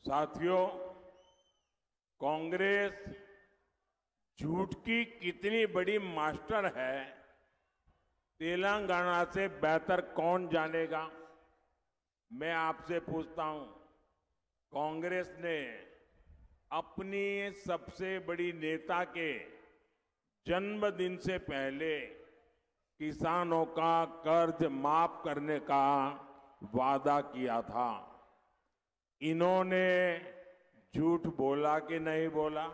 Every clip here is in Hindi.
साथियों, कांग्रेस झूठ की कितनी बड़ी मास्टर है, तेलंगाना से बेहतर कौन जानेगा। मैं आपसे पूछता हूं, कांग्रेस ने अपनी सबसे बड़ी नेता के जन्मदिन से पहले किसानों का कर्ज माफ करने का वादा किया था। इन्होंने झूठ बोला कि नहीं बोला?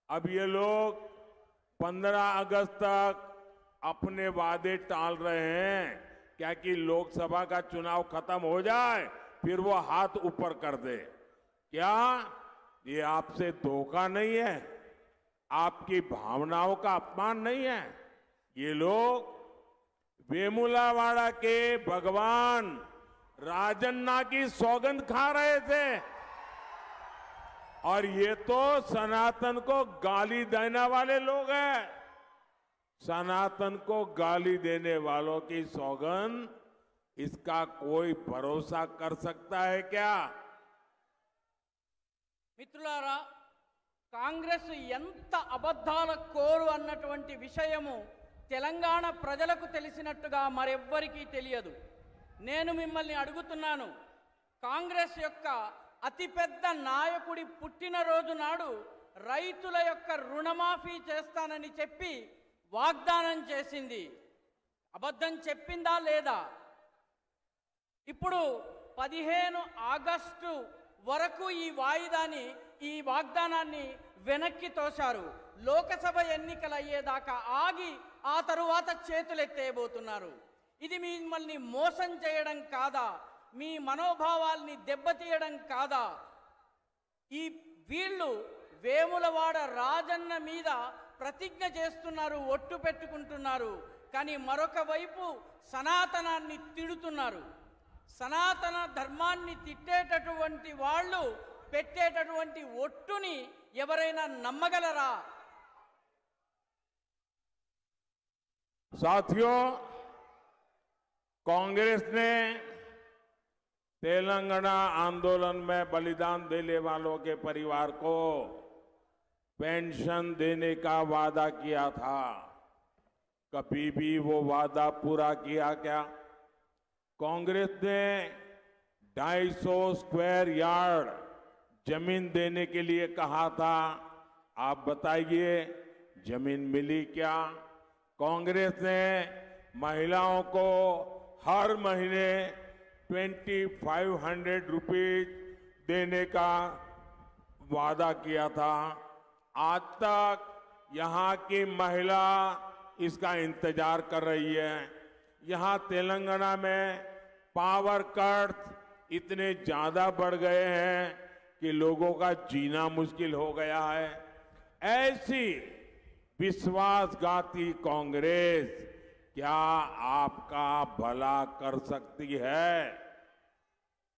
अब ये लोग 15 अगस्त तक अपने वादे टाल रहे हैं, क्या कि लोकसभा का चुनाव खत्म हो जाए फिर वो हाथ ऊपर कर दे। क्या ये आपसे धोखा नहीं है? आपकी भावनाओं का अपमान नहीं है? ये लोग वेमुलावाड़ा के भगवान राजन्ना की सौगंध खा रहे थे और ये तो सनातन को गाली देने वाले लोग हैं। सनातन को गाली देने वालों की सौगंध, इसका कोई भरोसा कर सकता है क्या? మిత్రులారా, కాంగ్రెస్ ఎంత అబద్ధాల కోరు అన్నటువంటి విషయము తెలంగాణ ప్రజలకు తెలిసినట్టుగా మరెవ్వరికీ తెలియదు. నేను మిమ్మల్ని అడుగుతున్నాను, కాంగ్రెస్ యొక్క అతిపెద్ద నాయకుడి పుట్టినరోజు నాడు రైతుల యొక్క రుణమాఫీ చేస్తానని చెప్పి వాగ్దానం చేసింది. అబద్ధం చెప్పిందా లేదా? ఇప్పుడు 15 ఆగస్టు వరకు ఈ వాగ్దానాన్ని వెనక్కి తోశారు. లోకసభ ఎన్నికలు అయ్యేదాకా ఆగి ఆ తరువాత చేతులెత్తేయబోతున్నారు. ఇది మిమ్మల్ని మోసం చేయడం కాదా? మీ మనోభావాల్ని దెబ్బతీయడం కాదా? వీళ్ళు వేములవాడ రాజన్న మీద ప్రతిజ్ఞ చేస్తున్నారు, ఒట్టు పెట్టుకుంటున్నారు, కానీ మరొక వైపు సనాతనాన్ని తిడుతున్నారు. సనాతన ధర్మాన్ని తిట్టేటటువంటి వాళ్ళు పెట్టేటటువంటి ఒట్టుని ఎవరైనా నమ్మగలరా? साथियों, कांग्रेस ने तेलंगाना आंदोलन में बलिदान देने वालों के परिवार को पेंशन देने का वादा किया था। कभी भी वो वादा पूरा किया क्या? कांग्रेस ने 250 स्क्वायर यार्ड जमीन देने के लिए कहा था। आप बताइए, जमीन मिली क्या? कांग्रेस ने महिलाओं को हर महीने 2500 रुपीज देने का वादा किया था। आज तक यहाँ की महिला इसका इंतजार कर रही है। यहाँ तेलंगाना में पावर कट इतने ज्यादा बढ़ गए हैं कि लोगों का जीना मुश्किल हो गया है। ऐसी विश्वासघाती कांग्रेस क्या आपका भला कर सकती है?